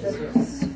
Jesus.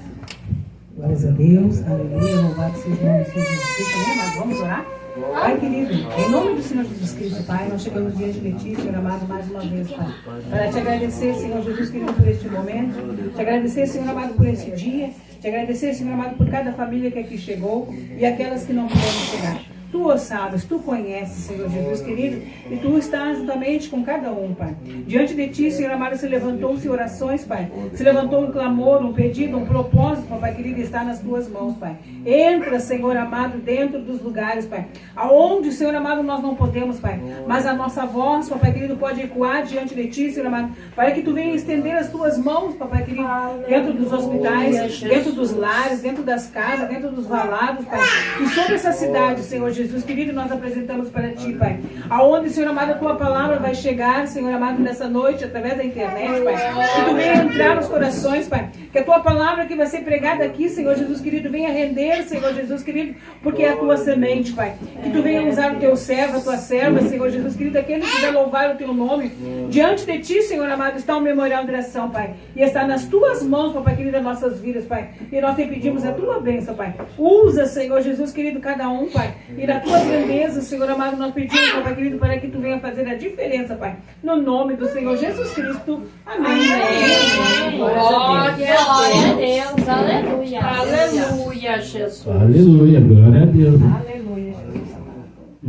Glórias a Deus, aleluia, louvado seja o nome do Senhor Jesus Cristo. Amém? Mas vamos orar? Pai querido, em nome do Senhor Jesus Cristo, Pai, nós chegamos diante de Ti, Senhor amado, mais uma vez, Pai, para te agradecer, Senhor Jesus querido, por este momento, te agradecer, Senhor amado, por esse dia, te agradecer, Senhor amado, por cada família que aqui chegou e aquelas que não puderam chegar. Tu o sabes, Tu conheces, Senhor Jesus querido, e Tu estás juntamente com cada um, Pai. Diante de Ti, Senhor amado, se levantou-se orações, Pai. Se levantou um clamor, um pedido, um propósito, Pai querido, está nas Tuas mãos, Pai. Entra, Senhor amado, dentro dos lugares, Pai. Aonde, Senhor amado, nós não podemos, Pai. Mas a nossa voz, Pai querido, pode ecoar diante de Ti, Senhor amado, para que Tu venha estender as Tuas mãos, Pai querido, dentro dos hospitais, dentro dos lares, dentro das casas, dentro dos valados, Pai. E sobre essa cidade, Senhor Jesus querido, nós apresentamos para Ti, Pai. Aonde, Senhor amado, a Tua palavra vai chegar, Senhor amado, nessa noite, através da internet, Pai. Que Tu venha entrar nos corações, Pai. Que a Tua palavra que vai ser pregada aqui, Senhor Jesus querido, venha render, Senhor Jesus querido, porque é a Tua semente, Pai. Que Tu venha usar o Teu servo, a Tua serva, Senhor Jesus querido, aquele que vai louvar o Teu nome. Diante de Ti, Senhor amado, está o memorial de oração, Pai. E está nas Tuas mãos, Pai querido, as nossas vidas, Pai. E nós te pedimos a Tua bênção, Pai. Usa, Senhor Jesus querido, cada um, Pai. E na Tua grandeza, Senhor amado, nós pedimos, Pai querido, para que Tu venha fazer a diferença, Pai. No nome do Senhor Jesus Cristo. Amém. Amém. Glória a Deus. Aleluia. Aleluia, Jesus. Aleluia, glória a Deus. Aleluia, Jesus.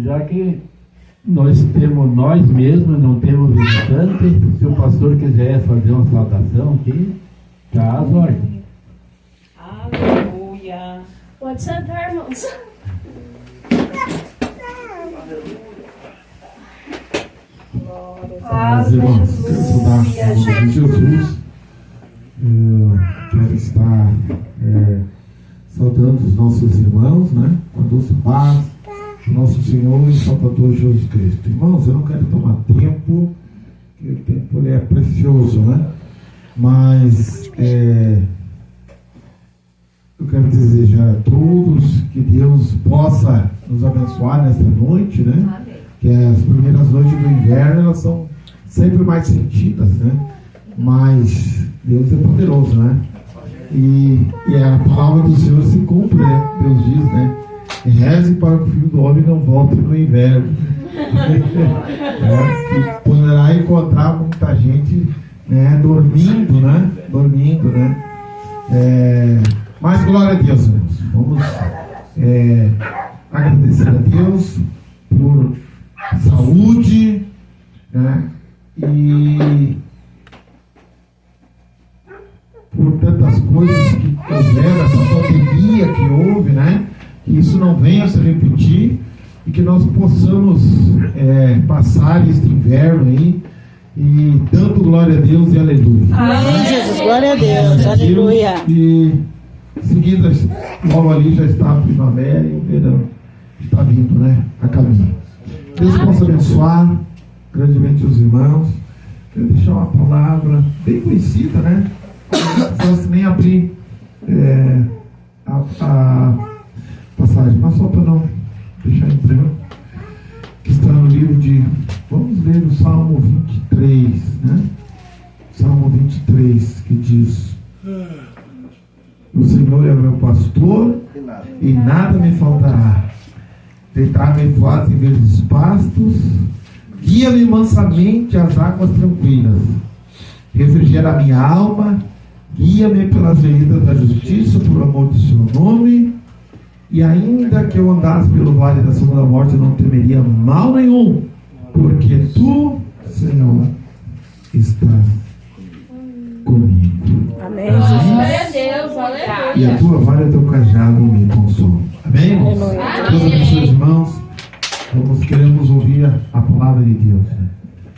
Já que nós temos nós mesmos, não temos visitante, se o pastor quiser fazer uma saudação aqui, tá às ordens. Aleluia. Pode sentar, irmãos. Mas, irmãos, quero saudar o nome de Jesus. Eu quero estar saudando os nossos irmãos, né? Com a doce paz do nosso Senhor e Salvador Jesus Cristo. Irmãos, eu não quero tomar tempo, porque o tempo ele é precioso, né? Mas eu quero desejar a todos que Deus possa nos abençoar nesta noite, né? Amém. Que as primeiras noites do inverno, elas são sempre mais sentidas, né? Mas Deus é poderoso, né? E a palavra do Senhor se cumpre, né? Deus diz, né? Reze para que o Filho do Homem não volte no inverno. Que poderá encontrar muita gente, né? Dormindo, né? Mas glória a Deus, irmãos. Vamos agradecer a Deus por saúde, né? E por tantas coisas que houveram, essa pandemia que houve, né? Que isso não venha se repetir e que nós possamos passar este inverno aí e dando glória a Deus e aleluia. Amém, Jesus. Glória a Deus. Aleluia. E em seguida, logo ali já está a primavera e o verão está vindo, né? A caminho. Deus possa abençoar grandemente os irmãos. Quero deixar uma palavra bem conhecida, né? Não precisa nem abrir a passagem, mas só para não deixar em branco, que está no livro de... Vamos ler o Salmo 23, né? Salmo 23, que diz: o Senhor é o meu pastor e nada me faltará. Deitar-me faz em verdes pastos, guia-me mansamente às águas tranquilas, refrigera a minha alma, guia-me pelas veredas da justiça, por amor do seu nome. E ainda que eu andasse pelo vale da sombra da morte, eu não temeria mal nenhum, porque tu, Senhor, estás comigo. Amém, Glória Jesus. a Deus. Aleluia. E a tua vara e o teu cajado me consolam. Amém, irmãos? Aleluia. Deus abençoe os irmãos. Queremos ouvir a palavra de Deus, né?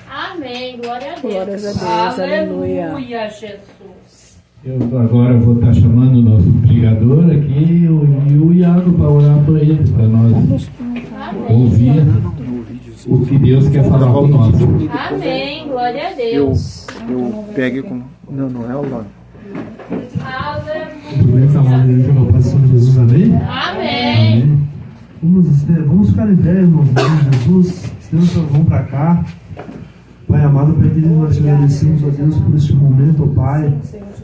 Amém. Glória a Deus. Glórias a Deus. Aleluia. Aleluia, Jesus. Eu agora vou estar chamando o nosso pregador aqui e o Iago para orar por ele, para nós ouvir o que Deus quer falar conosco. Amém. Glória a Deus. Eu pego com... Não é o nome. Aleluia. Aproveita a palavra de Deus, Pai Senhor Jesus, amém? Amém. Vamos ficar em pé, irmão, em nome de Jesus. Estenda sua mão para cá. Pai amado, Pai querido, nós te agradecemos, ó Deus, por este momento, ó Pai.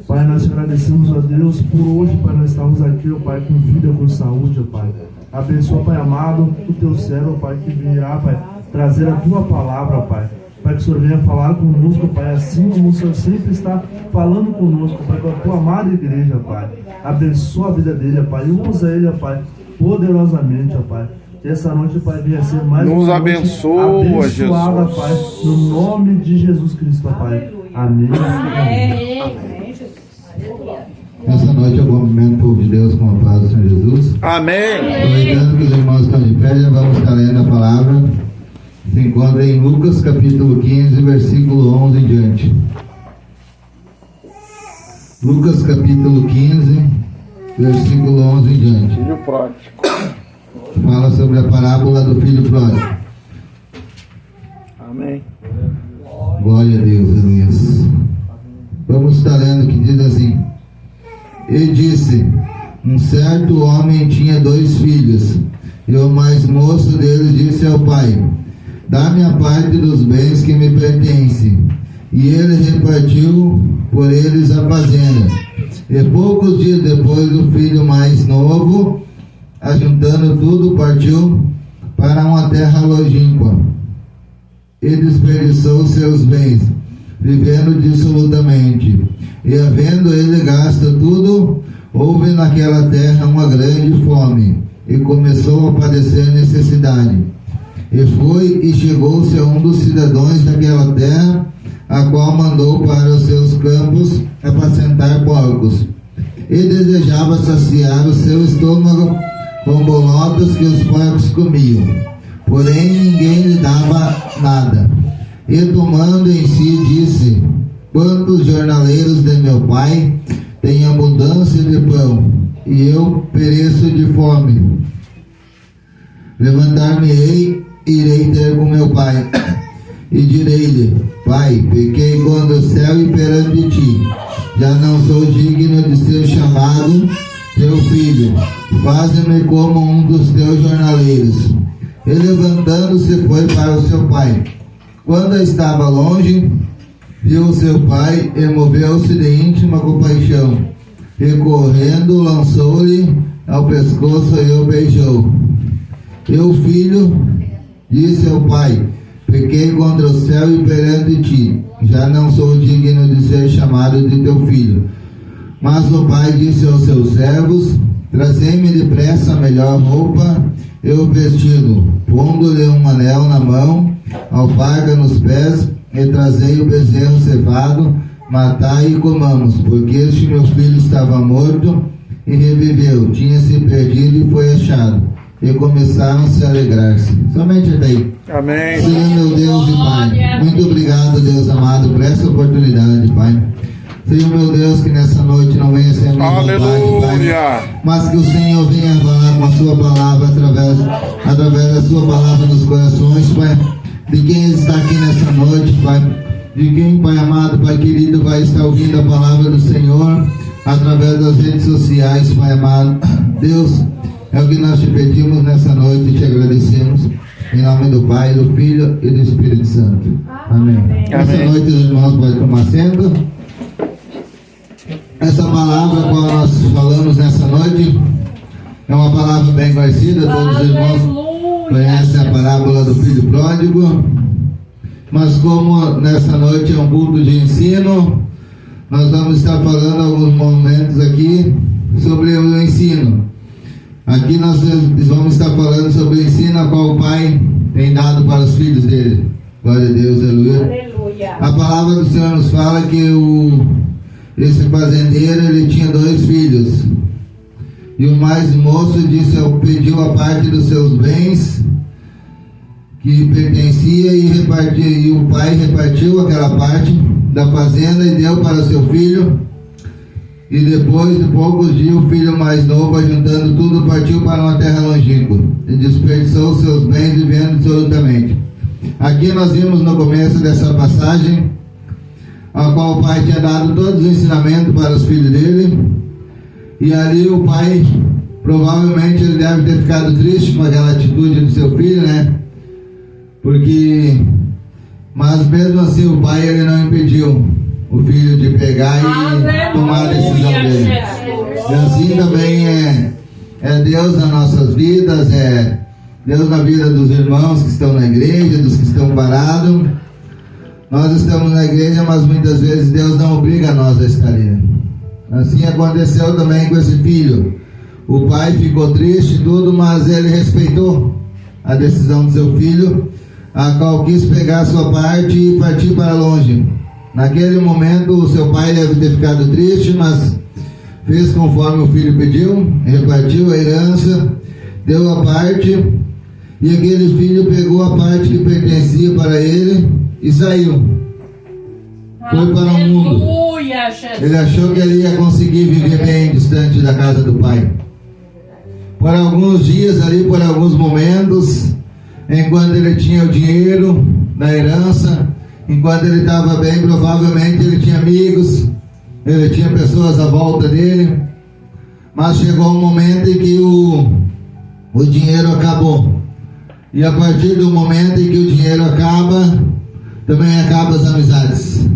Pai, nós te agradecemos, ó Deus, por hoje, Pai, nós estamos aqui, ó Pai, com vida, com saúde, ó Pai. Abençoa, Pai amado, o teu servo, ó Pai, que virá, Pai, trazer a tua palavra, ó Pai. Pai, que o Senhor venha falar conosco, Pai, assim como o Senhor sempre está falando conosco, Pai, com a tua amada igreja, Pai. Abençoa a vida dele, ó Pai, e usa ele, ó Pai, poderosamente, ó Pai. Que essa noite, Pai, venha ser mais Nos uma noite abençoa, abençoada, Jesus. Pai, no nome de Jesus Cristo, ó Pai. Amém. Essa noite é o momento de Deus com a paz do Senhor Jesus. Amém. Aproveitando que os irmãos estão de pé, já vamos estar lendo a palavra. Se encontra em Lucas capítulo 15, versículo 11 em diante. Lucas capítulo 15, versículo 11 em diante. Filho pródigo. Fala sobre a parábola do filho pródigo. Amém. Glória a Deus, Elias. Vamos estar lendo que diz assim: E disse: Um certo homem tinha 2 filhos, e o mais moço deles disse ao pai: Dá-me a parte dos bens que me pertencem. E ele repartiu por eles a fazenda. E poucos dias depois, o filho mais novo, ajuntando tudo, partiu para uma terra longínqua e desperdiçou seus bens, vivendo dissolutamente. E havendo ele gasto tudo, houve naquela terra uma grande fome, e começou a padecer necessidade. E foi e chegou-se a um dos cidadãos daquela terra, a qual mandou para os seus campos apacentar porcos, e desejava saciar o seu estômago com bolotas que os porcos comiam, porém ninguém lhe dava nada. E tomando em si, disse: Quantos jornaleiros de meu pai têm abundância de pão, e eu pereço de fome? Levantar-me-ei, irei ter com meu pai, e direi-lhe: Pai, pequei contra o céu e perante ti, já não sou digno de ser chamado teu filho, faze-me como um dos teus jornaleiros. E levantando-se foi para o seu pai. Quando estava longe, viu seu pai e moveu-se de íntima compaixão, e correndo lançou-lhe ao pescoço e o beijou. E o filho disse ao pai: Pequei contra o céu e perante ti, já não sou digno de ser chamado de teu filho. Mas o pai disse aos seus servos: Trazei-me depressa a melhor roupa e o vestido, pondo-lhe um anel na mão, alparga nos pés, e trazei o bezerro cevado, matai e comamos, porque este meu filho estava morto e reviveu, tinha se perdido e foi achado. E começaram-se a alegrar-se. Somente até aí. Amém. Senhor meu Deus e Pai, muito obrigado, Deus amado, por essa oportunidade, Pai. Senhor meu Deus, que nessa noite não venha ser a minha vontade, Pai, mas que o Senhor venha falar com a sua palavra através da sua palavra nos corações, Pai, de quem está aqui nessa noite, Pai, de quem, Pai amado, Pai querido, vai estar ouvindo a palavra do Senhor através das redes sociais, Pai amado. Deus, é o que nós te pedimos nessa noite e te agradecemos. Em nome do Pai, do Filho e do Espírito Santo. Amém. Nessa noite os irmãos podem tomar assento. Essa palavra a qual nós falamos nessa noite é uma palavra bem conhecida. Todos os irmãos conhecem a parábola do filho pródigo. Mas como nessa noite é um culto de ensino, nós vamos estar falando alguns momentos aqui sobre o ensino. Aqui nós vamos estar falando sobre o ensino a qual o Pai tem dado para os filhos dele. Glória a Deus, aleluia. A palavra do Senhor nos fala que esse fazendeiro, ele tinha 2 filhos. E o mais moço pediu a parte dos seus bens que pertencia e o pai repartiu aquela parte da fazenda e deu para o seu filho. E depois de poucos dias, o filho mais novo, ajuntando tudo, partiu para uma terra longínqua e desperdiçou seus bens, vivendo absolutamente. Aqui nós vimos no começo dessa passagem, a qual o pai tinha dado todos os ensinamentos para os filhos dele, e ali o pai, provavelmente ele deve ter ficado triste com aquela atitude do seu filho, né? Mas mesmo assim o pai, ele não impediu o filho de pegar e tomar a decisão dele. E assim também é Deus nas nossas vidas, é Deus na vida dos irmãos que estão na igreja, dos que estão parados. Nós estamos na igreja, mas muitas vezes Deus não obriga nós a estar ali. Assim aconteceu também com esse filho. O pai ficou triste e tudo, mas ele respeitou a decisão do seu filho, a qual quis pegar a sua parte e partir para longe. Naquele momento o seu pai deve ter ficado triste, mas fez conforme o filho pediu, repartiu a herança, deu a parte, e aquele filho pegou a parte que pertencia para ele e saiu. Foi para o mundo. Ele achou que ele ia conseguir viver bem distante da casa do pai. Por alguns dias ali, por alguns momentos, enquanto ele tinha o dinheiro da herança, enquanto ele estava bem, provavelmente ele tinha amigos, ele tinha pessoas à volta dele, mas chegou um momento em que o dinheiro acabou. E a partir do momento em que o dinheiro acaba, também acabam as amizades.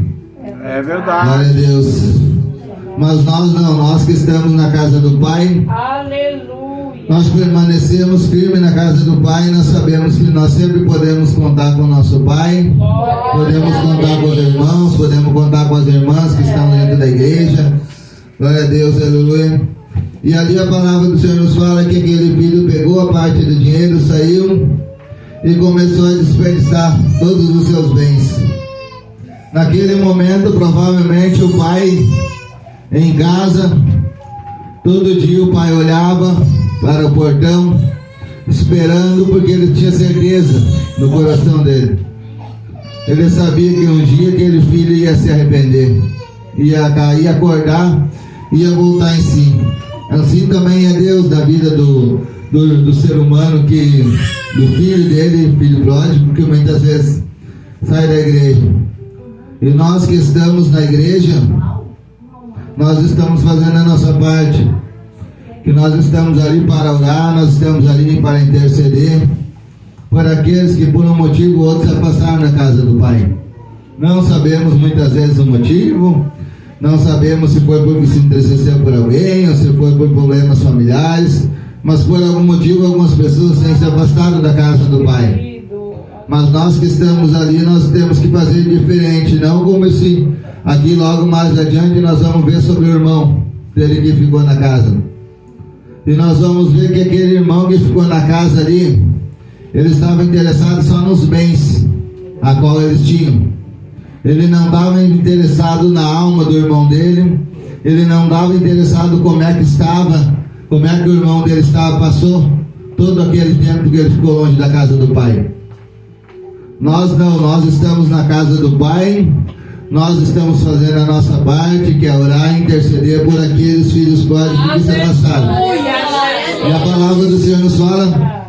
É verdade. Glória a Deus. Mas nós não, nós que estamos na casa do Pai, Aleluia. nós permanecemos firmes na casa do Pai, nós sabemos que nós sempre podemos contar com o nosso Pai, podemos contar com os irmãos, podemos contar com as irmãs que estão dentro da igreja. Glória a Deus, aleluia. E ali a palavra do Senhor nos fala que aquele filho pegou a parte do dinheiro, saiu e começou a desperdiçar todos os seus bens. Naquele momento, provavelmente o pai em casa, todo dia o pai olhava para o portão, esperando, porque ele tinha certeza no coração dele. Ele sabia que um dia aquele filho ia se arrepender, ia cair, acordar, ia voltar em si. Assim também é Deus da vida do ser humano, do filho dele, filho pródigo, que muitas vezes sai da igreja. E nós que estamos na igreja, nós estamos fazendo a nossa parte, que nós estamos ali para orar, nós estamos ali para interceder por aqueles que por um motivo ou outro se afastaram da casa do Pai. Não sabemos muitas vezes o motivo, não sabemos se foi porque se entristeceu por alguém ou se foi por problemas familiares, mas por algum motivo algumas pessoas têm se afastado da casa do Pai. Mas nós que estamos ali, nós temos que fazer diferente, não como esse aqui logo mais adiante nós vamos ver sobre o irmão dele que ficou na casa. E nós vamos ver que aquele irmão que ficou na casa ali, ele estava interessado só nos bens a qual eles tinham. Ele não estava interessado na alma do irmão dele, ele não estava interessado como é que estava, como é que o irmão dele estava, passou todo aquele tempo que ele ficou longe da casa do Pai. Nós não, nós estamos na casa do Pai, nós estamos fazendo a nossa parte, que é orar e interceder por aqueles filhos pródigos que se afastaram. E a palavra do Senhor nos fala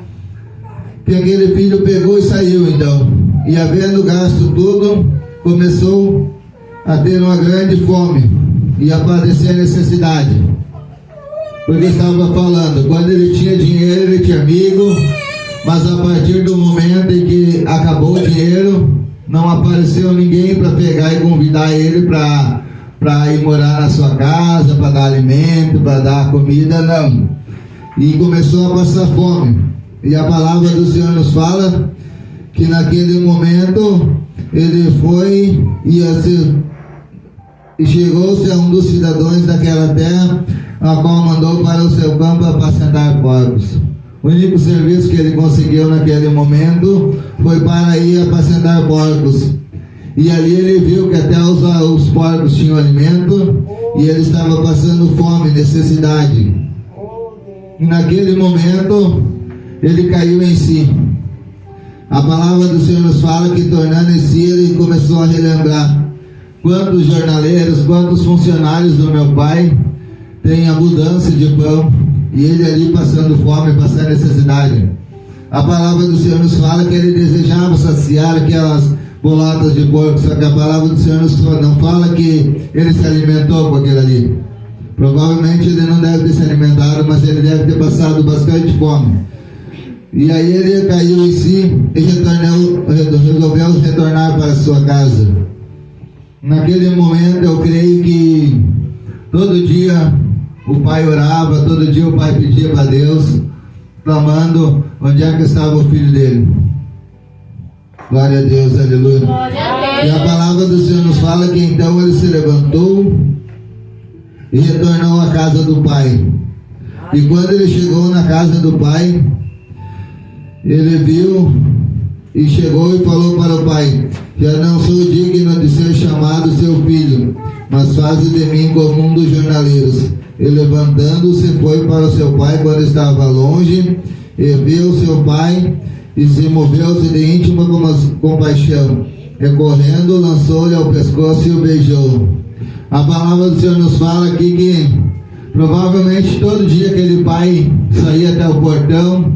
que aquele filho pegou e saiu então, e havendo gasto tudo, começou a ter uma grande fome e a padecer necessidade, porque estava falando, quando ele tinha dinheiro, ele tinha amigo, mas a partir do momento em que acabou o dinheiro, não apareceu ninguém para pegar e convidar ele para ir morar na sua casa, para dar alimento, para dar comida, não. E começou a passar fome. E a palavra do Senhor nos fala que naquele momento ele foi e chegou-se a um dos cidadãos daquela terra, a qual mandou para o seu campo apacentar porcos. O único serviço que ele conseguiu naquele momento foi para ir apacentar porcos. E ali ele viu que até os porcos tinham alimento e ele estava passando fome, necessidade. E naquele momento ele caiu em si. A palavra do Senhor nos fala que, tornando em si, ele começou a relembrar: quantos jornaleiros, quantos funcionários do meu pai têm abundância de pão, e ele ali passando fome, passando necessidade. A palavra do Senhor nos fala que ele desejava saciar aquelas bolotas de porco, só que a palavra do Senhor não fala que ele se alimentou com aquilo ali. Provavelmente ele não deve ter se alimentado, mas ele deve ter passado bastante fome. E aí ele caiu em si e resolveu retornar para a sua casa. Naquele momento eu creio que todo dia o pai orava, todo dia o pai pedia para Deus, clamando onde é que estava o filho dele. Glória a Deus, aleluia. Glória a E a palavra do Senhor nos fala que então ele se levantou e retornou à casa do pai. E quando ele chegou na casa do pai, ele viu e chegou e falou para o pai: já não sou digno de ser chamado seu filho, mas faze de mim como um dos jornaleiros. E levantando-se foi para o seu pai quando estava longe, e viu seu pai, e se moveu-se de íntima compaixão, e correndo lançou-lhe ao pescoço e o beijou. A palavra do Senhor nos fala aqui que provavelmente todo dia aquele pai saía até o portão,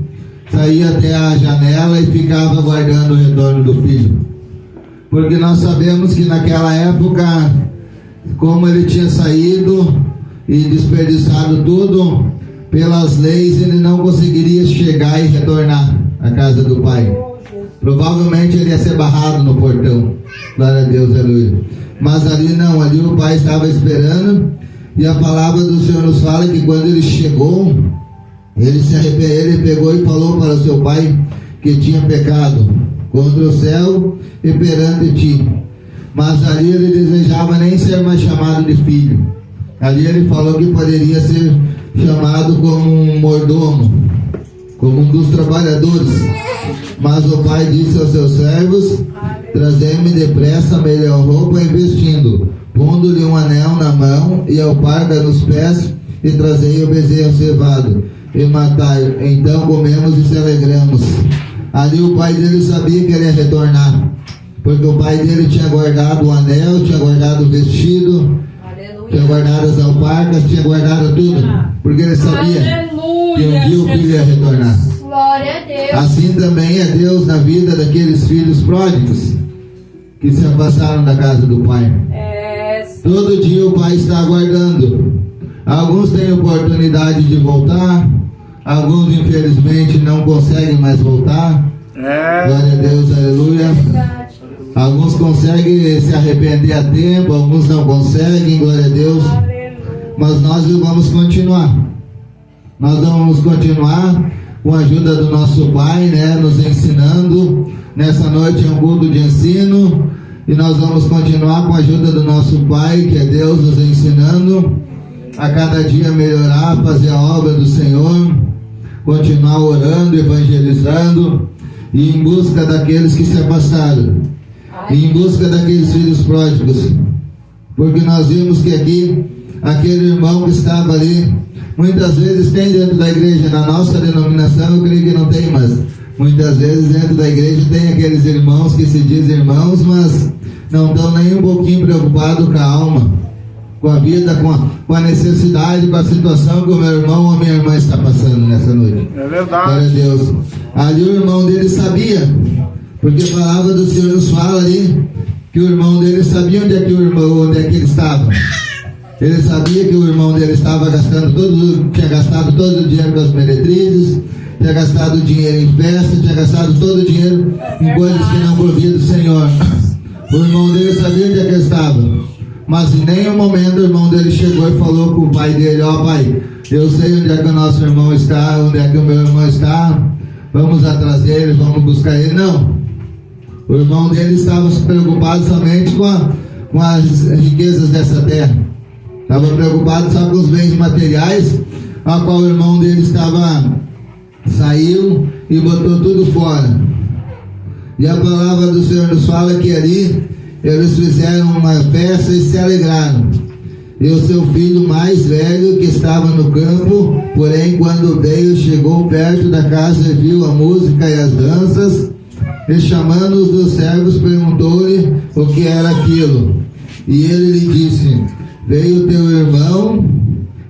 saía até a janela e ficava aguardando o retorno do filho. Porque nós sabemos que naquela época, como ele tinha saído e desperdiçado tudo, pelas leis ele não conseguiria chegar e retornar à casa do pai. Provavelmente ele ia ser barrado no portão. Glória a Deus, aleluia. Mas ali não, ali o pai estava esperando, e a palavra do Senhor nos fala que quando ele chegou, ele pegou e falou para o seu pai que tinha pecado contra o céu e perante ti. Mas ali ele desejava nem ser mais chamado de filho. Ali ele falou que poderia ser chamado como um mordomo, como um dos trabalhadores. Mas o pai disse aos seus servos: trazei-me depressa a melhor roupa e vestindo, pondo-lhe um anel na mão e alparga nos pés, e trazei o bezerro cevado e matai, então comemos e se alegramos. Ali o pai dele sabia que ele ia retornar, porque o pai dele tinha guardado o anel, tinha guardado o vestido, tinha guardado as alparcas, tinha guardado tudo, porque ele sabia que um dia o filho ia retornar. Glória a Deus. Assim também é Deus na vida daqueles filhos pródigos que se afastaram da casa do pai. Todo dia o pai está aguardando. Alguns têm oportunidade de voltar, alguns infelizmente não conseguem mais voltar. Glória a Deus, aleluia. Alguns conseguem se arrepender a tempo, alguns não conseguem, glória a Deus. Mas nós vamos continuar. Nós vamos continuar com a ajuda do nosso Pai, né, nos ensinando. Nessa noite é um culto de ensino, e nós vamos continuar com a ajuda do nosso Pai, que é Deus, nos ensinando a cada dia melhorar, fazer a obra do Senhor, continuar orando, evangelizando, e em busca daqueles que se afastaram, e em busca daqueles filhos pródigos. Porque nós vimos que aqui, aquele irmão que estava ali, muitas vezes tem dentro da igreja, na nossa denominação eu creio que não tem, mas muitas vezes dentro da igreja tem aqueles irmãos que se dizem irmãos, mas não estão nem um pouquinho preocupados com a alma, com a vida, com a necessidade, com a situação que o meu irmão ou minha irmã está passando nessa noite. É verdade. Glória a Deus. Ali o irmão dele sabia, porque a palavra do Senhor nos fala ali que o irmão dele sabia onde é que ele estava. Ele sabia que o irmão dele estava tinha gastado todo o dinheiro com as meretrizes, tinha gastado dinheiro em festa, tinha gastado todo o dinheiro em coisas que não provia do Senhor. O irmão dele sabia onde é que ele estava, mas em nenhum momento o irmão dele chegou e falou com o pai dele: ó pai, eu sei onde é que o nosso irmão está, onde é que o meu irmão está, vamos atrás dele, vamos buscar ele. Não, o irmão dele estava preocupado somente com as riquezas dessa terra. Estava preocupado só com os bens materiais, a qual o irmão dele saiu e botou tudo fora. E a palavra do Senhor nos fala que ali eles fizeram uma festa e se alegraram. E o seu filho mais velho, que estava no campo, porém quando veio, chegou perto da casa e viu a música e as danças, e chamando os dos servos, perguntou-lhe o que era aquilo. E ele lhe disse: veio teu irmão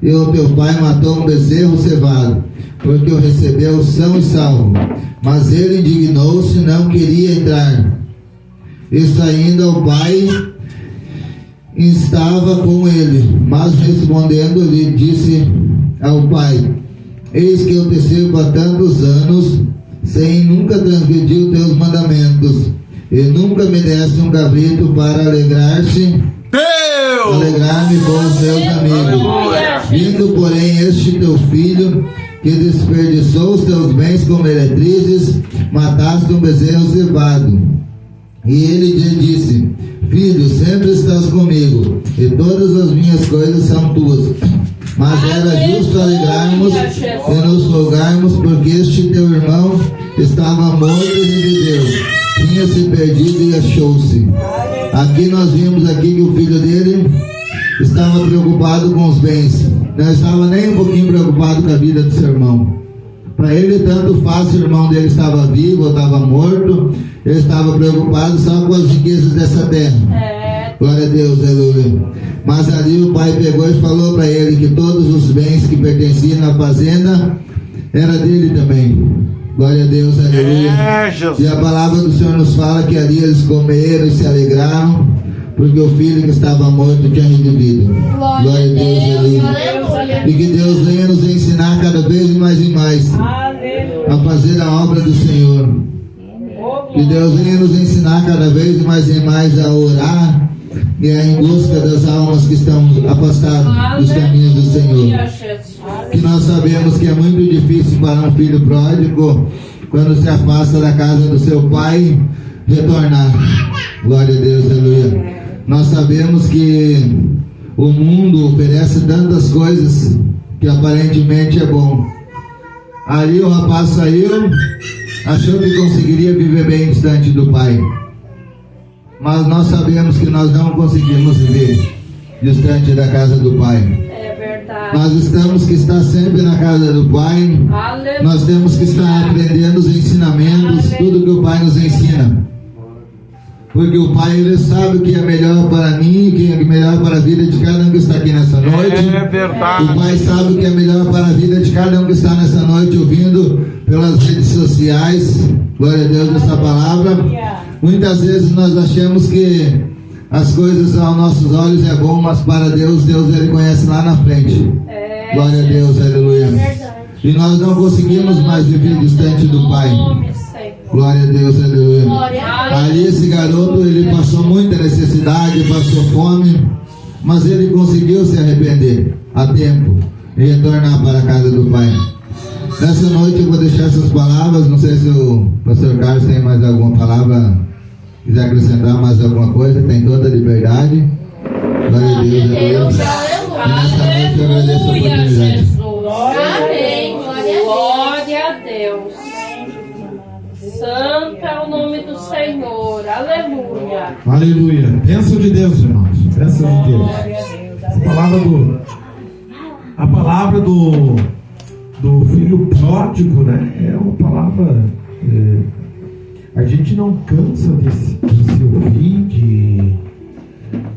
e o teu pai matou um bezerro cevado, porque o recebeu são e salvo. Mas ele indignou-se, não queria entrar. E saindo ao pai, estava com ele, mas respondendo lhe disse ao pai: eis que eu te sirvo há tantos anos, sem nunca transgredir os teus mandamentos, e nunca me deste um cabrito para alegrar-me com os meus amigos. Vindo, porém, este teu filho, que desperdiçou os teus bens com meretrizes, mataste um bezerro cevado. E ele lhe disse: Filho, sempre estás comigo, e todas as minhas coisas são tuas. Mas era justo alegrarmos e nos folgarmos, porque este teu irmão estava morto e reviveu, tinha se perdido e achou-se. Aqui nós vimos aqui que o filho dele estava preocupado com os bens, não estava nem um pouquinho preocupado com a vida do seu irmão. Para ele tanto faz se o irmão dele estava vivo ou estava morto, ele estava preocupado só com as riquezas dessa terra. Glória a Deus, aleluia. Mas ali o pai pegou e falou para ele que todos os bens que pertenciam à fazenda era dele também. Glória a Deus, aleluia. E a palavra do Senhor nos fala que ali eles comeram e se alegraram, porque o filho que estava morto tinha revivido. Glória a Deus, aleluia. E que Deus venha nos ensinar cada vez mais e mais a fazer a obra do Senhor. Que Deus venha nos ensinar cada vez mais e mais a orar e a em busca das almas que estão afastadas dos caminhos do Senhor. Que nós sabemos que é muito difícil para um filho pródigo, quando se afasta da casa do seu pai, retornar. Glória a Deus, aleluia. Nós sabemos que o mundo oferece tantas coisas que aparentemente é bom. Ali o rapaz saiu, achou que conseguiria viver bem distante do pai. Mas nós sabemos que nós não conseguimos viver distante da casa do pai. É verdade. Nós temos que estar sempre na casa do pai. Aleluia. Nós temos que estar aprendendo os ensinamentos, tudo que o pai nos ensina. Porque o pai, ele sabe o que é melhor para mim, o que é melhor para a vida de cada um que está aqui nessa noite. É verdade. O pai sabe o que é melhor para a vida de cada um que está nessa noite ouvindo pelas redes sociais. Glória a Deus nessa palavra. Muitas vezes nós achamos que as coisas aos nossos olhos é bom, mas para Deus, Deus ele conhece lá na frente. Glória a Deus, aleluia. E nós não conseguimos mais viver distante do pai. Glória a Deus, aleluia. Ali esse garoto, ele passou muita necessidade, passou fome, mas ele conseguiu se arrepender a tempo e retornar para a casa do pai. Nessa noite eu vou deixar essas palavras, não sei se o pastor Carlos tem mais alguma palavra, quiser acrescentar mais alguma coisa, tem toda a liberdade. Glória a Deus, aleluia. E nessa noite eu agradeço a oportunidade. Amém. Glória a Deus. Santo é o nome do Senhor. Aleluia. Aleluia. Bênção de Deus, irmãos. Bênção de Deus. A palavra do filho pródigo, né? É uma palavra. A gente não cansa de se ouvir,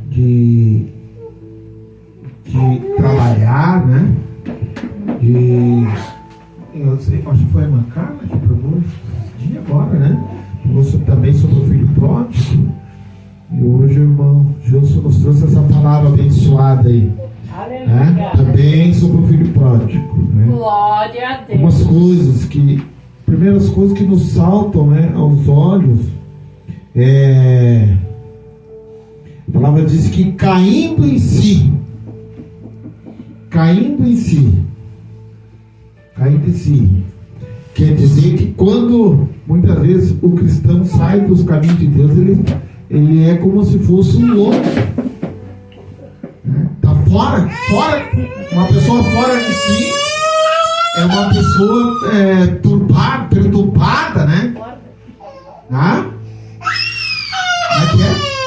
de trabalhar, né? Eu sei, acho que foi a irmã Carla que pregou dia agora, né? Falou também sobre o filho pródigo. E hoje o irmão Gilson nos trouxe essa palavra abençoada aí. Né? Também sobre o filho pródigo. Né? Glória a Deus. Algumas coisas primeiras coisas que nos saltam, né, aos olhos. A palavra diz que caindo em si, quer dizer que quando muitas vezes o cristão sai dos caminhos de Deus, ele é como se fosse um louco, está fora, uma pessoa fora de si, é uma pessoa perturbada, né? Como é que é?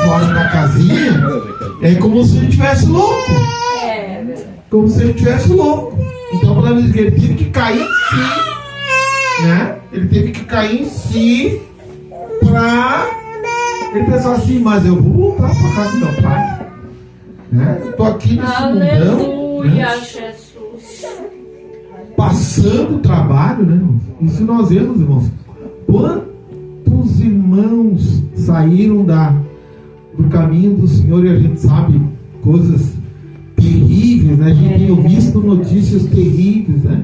Fora da casinha, é como se ele estivesse louco. Como se ele estivesse louco. Então a palavra diz que ele teve que cair em si, né? Ele teve que cair em si para ele pensar assim, mas eu vou voltar para casa do meu pai, né? Eu estou aqui nesse mundão, né? Jesus. Passando o trabalho, né? Isso nós vemos, irmãos. Quantos irmãos saíram do caminho do Senhor, e a gente sabe coisas terríveis, né? A gente tem visto notícias terríveis, né?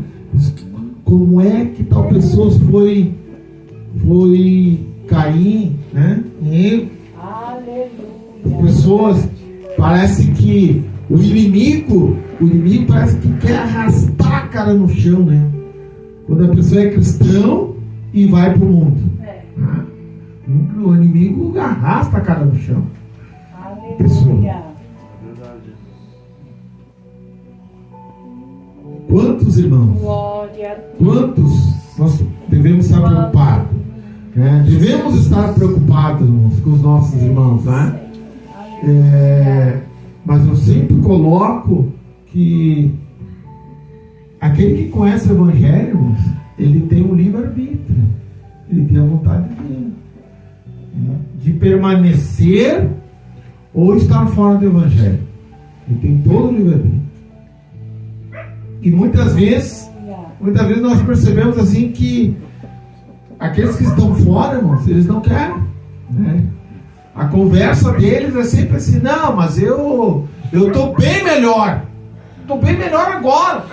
como é que tal pessoa foi cair, né? Em erro. As pessoas, parece que o inimigo parece que quer arrastar a cara no chão, né? Quando a pessoa é cristão e vai para o mundo. Né? O inimigo arrasta a cara no chão. Pessoa. Quantos irmãos? Quantos nós devemos estar preocupados? Devemos estar preocupados, irmãos, com os nossos irmãos, né? Mas eu sempre coloco que aquele que conhece o Evangelho, irmãos, ele tem um livre-arbítrio, ele tem a vontade de permanecer ou estar fora do Evangelho. Ele tem todo o livre-arbítrio. E muitas vezes nós percebemos assim que aqueles que estão fora, irmãos, eles não querem, né? A conversa deles é sempre assim: não, mas eu estou bem melhor. Estou bem melhor agora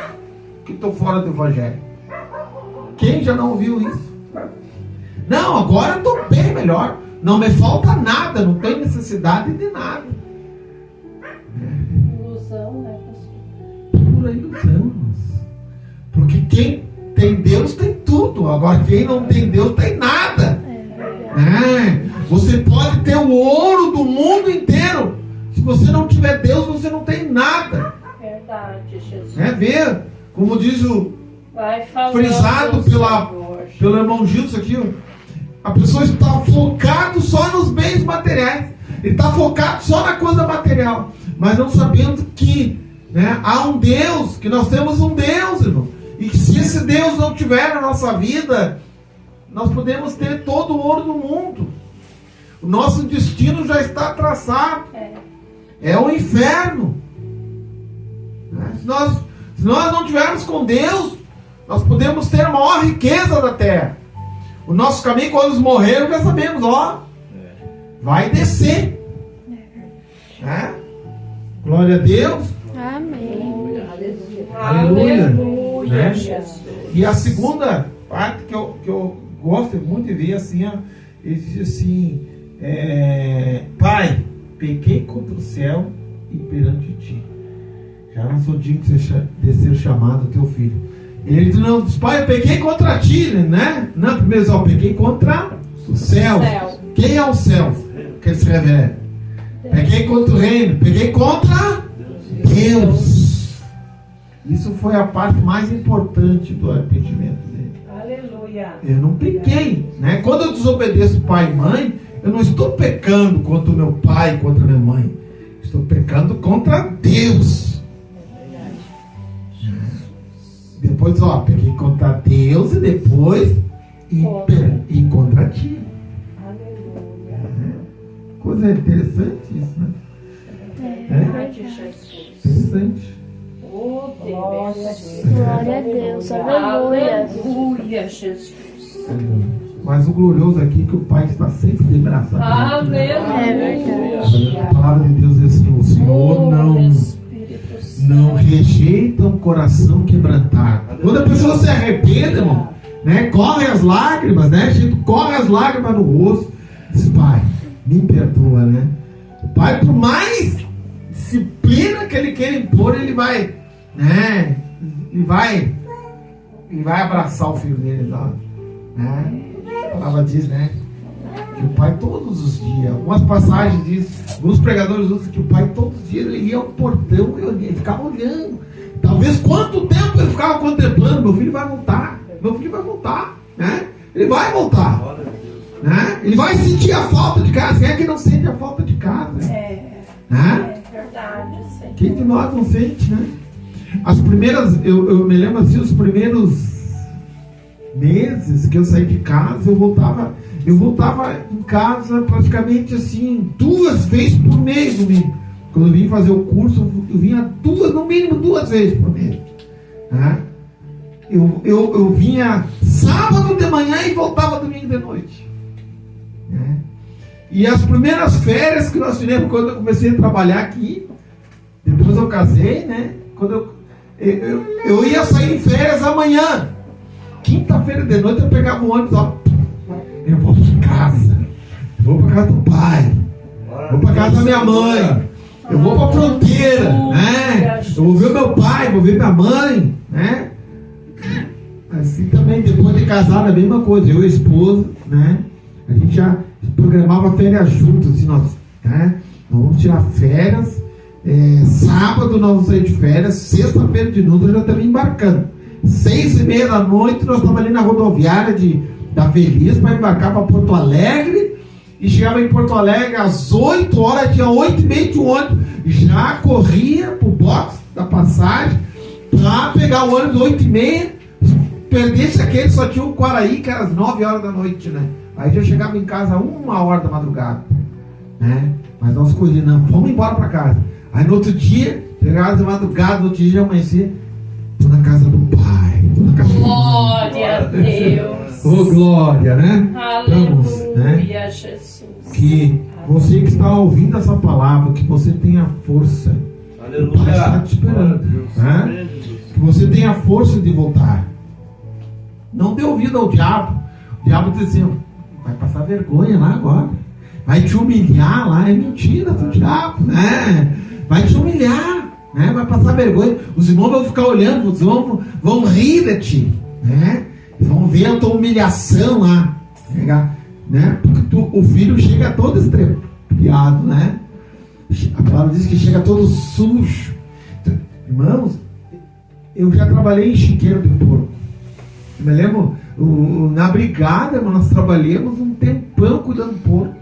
que estou fora do Evangelho. Quem já não ouviu isso? Não, agora eu estou bem melhor. Não me falta nada, não tenho necessidade de nada. Ilusão, né, pura ilusão, irmãos. Porque quem tem Deus tem tudo. Agora quem não tem Deus tem nada. Você pode ter o ouro do mundo inteiro. Se você não tiver Deus, você não tem nada. Verdade, Jesus. Ver, como diz o frisado pelo irmão Gilson aqui, a pessoa está focada só nos bens materiais. Ele está focado só na coisa material, mas não sabendo que, né, há um Deus, que nós temos um Deus, irmão. E que se esse Deus não tiver na nossa vida, nós podemos ter todo o ouro do mundo. O nosso destino já está traçado. É o inferno. Se nós não tivermos com Deus, nós podemos ter a maior riqueza da terra. O nosso caminho, quando eles morreram, já sabemos, vai descer. Glória a Deus. Amém. Aleluia. Né? E a segunda parte que eu gosto muito de ver assim, ele diz assim: Pai, pequei contra o céu e perante ti. Já não sou digno de ser chamado teu filho. Ele diz: não, Pai, eu pequei contra ti, né? Não, primeiro eu pequei contra o céu. Quem é o céu? Que ele se revela. Pequei contra o reino, pequei contra Deus. Isso foi a parte mais importante do arrependimento dele. Aleluia. Eu não pequei, né? Quando eu desobedeço pai e mãe, eu não estou pecando contra o meu pai, contra a minha mãe. Estou pecando contra Deus. Depois, pequei contra Deus e depois e contra ti. Coisa interessante isso, né? Interessante. Glória a Deus, aleluia. Aleluia, Jesus. Mas o glorioso aqui é que o Pai está sempre de braço aberto. É verdade. A palavra de Deus diz assim: o Senhor não rejeita um coração quebrantado. Quando a pessoa se arrepende, irmão, né, corre as lágrimas, né? Corre as lágrimas no rosto. Diz: Pai, me perdoa, né? O Pai, por mais disciplina que ele queira impor, ele vai, né? E vai abraçar o filho dele lá, né? A palavra diz, né, que o pai todos os dias, algumas passagens diz, alguns pregadores dizem que o pai todos os dias ele ia ao portão e ele ficava olhando. Talvez quanto tempo ele ficava contemplando: meu filho vai voltar, né? Ele vai voltar, né? Ele vai sentir a falta de casa. Quem é que não sente a falta de casa? Né? É verdade, sim. Quem de nós não sente, né? As primeiras, eu me lembro assim, os primeiros meses que eu saí de casa, eu voltava em casa praticamente assim 2 vezes por mês, no mínimo. Quando eu vim fazer o curso, eu vinha no mínimo 2 vezes por mês, né? Eu vinha sábado de manhã e voltava domingo de noite, né? E as primeiras férias que nós tivemos, quando eu comecei a trabalhar aqui, depois eu casei, né? Quando eu ia sair em férias amanhã. quinta-feira de noite eu pegava o ônibus, ó. Eu vou para casa. Eu vou para casa do pai. Vou para casa da minha mãe. Eu vou para a fronteira, né? Eu vou ver meu pai, vou ver minha mãe, né? Assim também, depois de casado, a mesma coisa. Eu e a esposa, né? A gente já programava férias juntos, assim, nós vamos tirar férias. Sábado nós vamos sair de férias. Sexta-feira de noite nós já estamos embarcando. 6:30 da noite nós estávamos ali na rodoviária da Feliz para embarcar para Porto Alegre. E chegava em Porto Alegre às 8 horas, tinha 8:30 de ônibus. Já corria pro box da passagem para pegar o ônibus 8:30. Perdesse aquele, só tinha o Quaraí, que era às 9 horas da noite, né? Aí já chegava em casa 1h da madrugada, né? Mas nós coordenamos, vamos embora para casa. Aí no outro dia, chegava de madrugada, no outro dia já amanhecia, tô na casa do pai, tô na casa do pai. Glória a Deus. Ô, glória, né? Aleluia, né? Jesus. Que você que está ouvindo essa palavra, que você tenha força. O pai está te esperando, né? Que você tenha força de voltar. Não dê ouvido ao diabo. O diabo diz assim, vai passar vergonha lá agora. Vai te humilhar lá, é mentira do diabo, né? Vai te humilhar, né? Vai passar vergonha. Os irmãos vão ficar olhando, os irmãos vão rir de ti, né? Vão ver a tua humilhação lá, né? Porque o filho chega todo estrepiado, né? A palavra diz que chega todo sujo. Irmãos, eu já trabalhei em chiqueiro de porco. Eu me lembro, na brigada, nós trabalhamos um tempão cuidando do porco.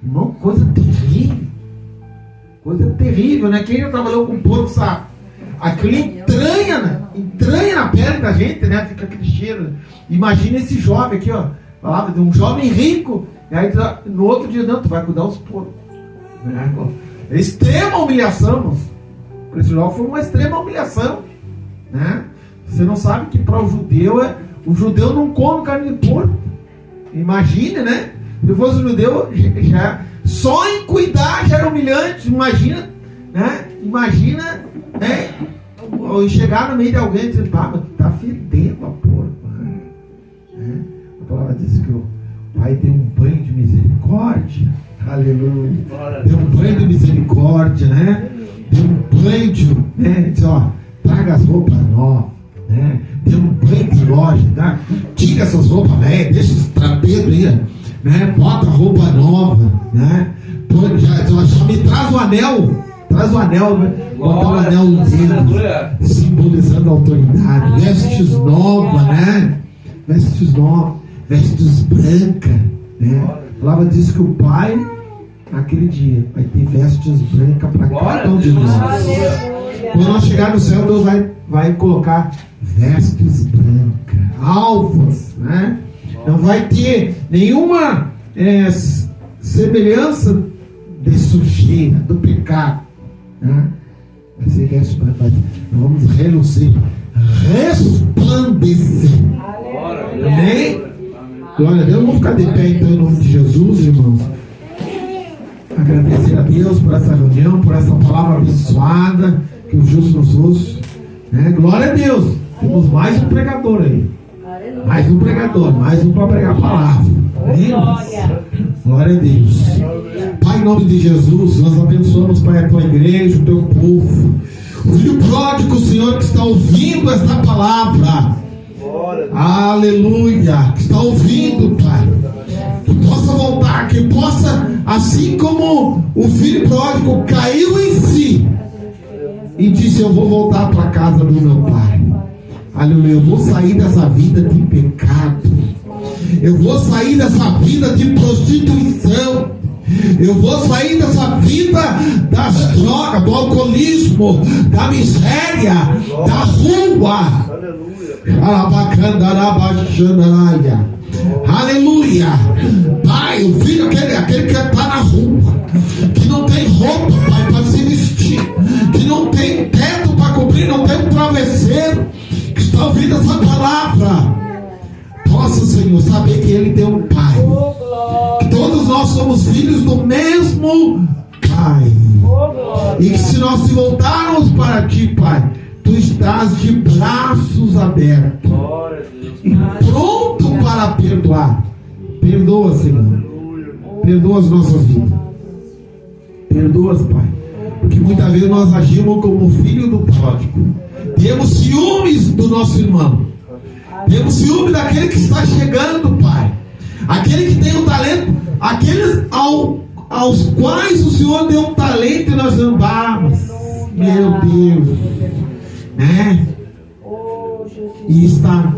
Irmão, coisa terrível. Coisa terrível, né? Quem já trabalhou com porco sabe. Aquilo entranha na pele da gente, né? Fica aquele cheiro. Imagina esse jovem aqui, ó. Falava de um jovem rico. E aí no outro dia, não, tu vai cuidar dos porcos. É extrema humilhação, moço. Para esse jovem foi uma extrema humilhação, né? Você não sabe que para o judeu não come carne de porco. Imagine, né? Se fosse o judeu, já só em cuidar já era humilhante. Imagina, né? Imagina, né? Chegar no meio de alguém e dizer, pá, mas tá fedendo a porco. Né? A palavra diz que o pai deu um banho de misericórdia. Aleluia. Deu um banho de misericórdia, né? Deu um banho de, né? Diz, ó, traga as roupas novas, né? Deu um banho de loja, tá? Tira essas roupas velhas, deixa os trapeiros aí, né? Bota a roupa nova, né? Já me traz o anel. Traz o anel, né? Bota o anel no dedo, simbolizando a autoridade. Vestes novas, né? Vestes novas, vestes brancas, né? A palavra diz que o pai, naquele dia, vai ter vestes brancas para cada um de nós. Quando nós chegar no céu, Deus vai colocar vestes brancas, alvas, né? Não vai ter nenhuma semelhança de sujeira, do pecado, né? Vai ser vestes brancas. Nós vamos reluzir, resplandecer. Amém? Glória a Deus. Vamos ficar de pé então em nome de Jesus, irmãos. Agradecer a Deus por essa reunião, por essa palavra abençoada que o justo nos ouça, né? Glória a Deus. Temos mais um pregador aí. Mais um pregador, mais um para pregar a palavra. Amém? Glória a Deus. Pai, em nome de Jesus, nós abençoamos, Pai, a tua igreja, o teu povo. O filho pródigo, Senhor, que está ouvindo esta palavra. Aleluia. Que está ouvindo, Pai. Que possa voltar, que possa, assim como o filho pródigo caiu em si e disse, eu vou voltar para a casa do meu pai. Aleluia, eu vou sair dessa vida de pecado. Eu vou sair dessa vida de prostituição. Eu vou sair dessa vida das drogas, do alcoolismo, da miséria, da rua. Aleluia. Pai, o filho aquele que está na rua, que não tem roupa, Pai, para se vestir, que não tem teto para cobrir, não tem um travesseiro, que está ouvindo essa palavra, possa, Senhor, saber que ele tem um Pai, que todos nós somos filhos do mesmo Pai, e que se nós se voltarmos para Ti, Pai, Tu estás de braços abertos e pronto para perdoar. Perdoa, Senhor. Perdoa as nossas vidas. Perdoa, Pai. Porque muitas vezes nós agimos como filho do pródigo. Temos ciúmes do nosso irmão. Temos ciúme daquele que está chegando, Pai. Aquele que tem um talento. Aqueles aos quais o Senhor deu um talento e nós andamos. Meu Deus. Né? E está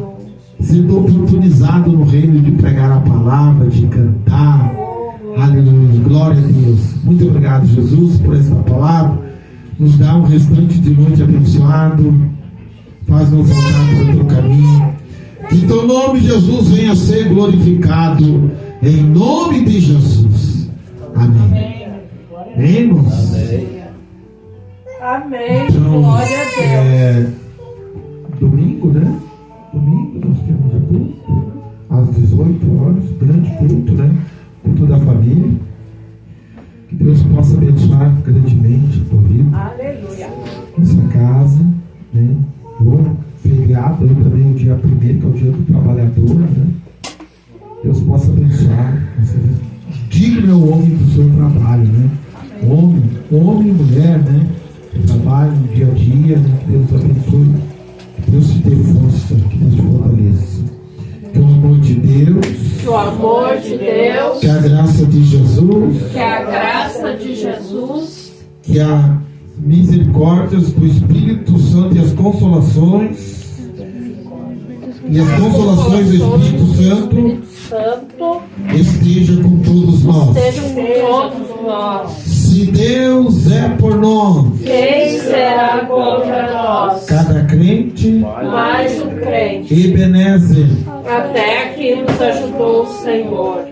sendo oportunizado no reino de pregar a palavra, de cantar. Aleluia, glória a Deus. Muito obrigado, Jesus, por essa palavra. Nos dá um restante de noite abençoado. Faz-nos voltar para o teu caminho. Que teu nome, Jesus, venha a ser glorificado. Em nome de Jesus. Amém. Amém, irmãos? Amém. Então, Glória a Deus. Domingo, né? Domingo nós temos o culto às 18 horas, grande culto, né? Culto da família. Que Deus possa abençoar grandemente a tua vida. Aleluia. Essa casa, né? O feriado aí também, o dia 1º, que é o dia do trabalhador, né? Deus possa abençoar. Digno é o homem do seu trabalho, né? Homem e mulher, né? Que trabalham no dia a dia, né? Que Deus abençoe. Que Deus te dê força, que Deus te fortaleça. Que o amor de Deus, Que o amor de Deus, que a graça de Jesus, que a graça de Jesus, que a misericórdias do Espírito Santo e as consolações do Espírito Santo esteja com todos nós. estejam com todos nós. Se Deus é por nós, Quem será contra nós? cada crente, Mais um crente. Ebenezer, Até que nos ajudou o Senhor.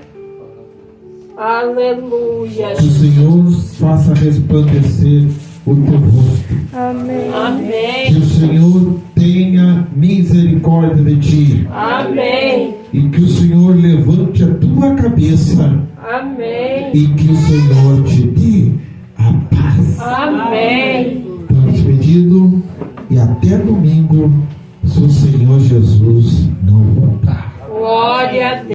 Aleluia. que o Senhor faça resplandecer o teu rosto. Amém. Amém. Que o Senhor tenha misericórdia de ti. Amém. E que o Senhor levante a tua cabeça. Amém. E que o Senhor te dê a paz. Amém. Estamos pedindo e até domingo, se o Senhor Jesus não voltar. Glória a Deus.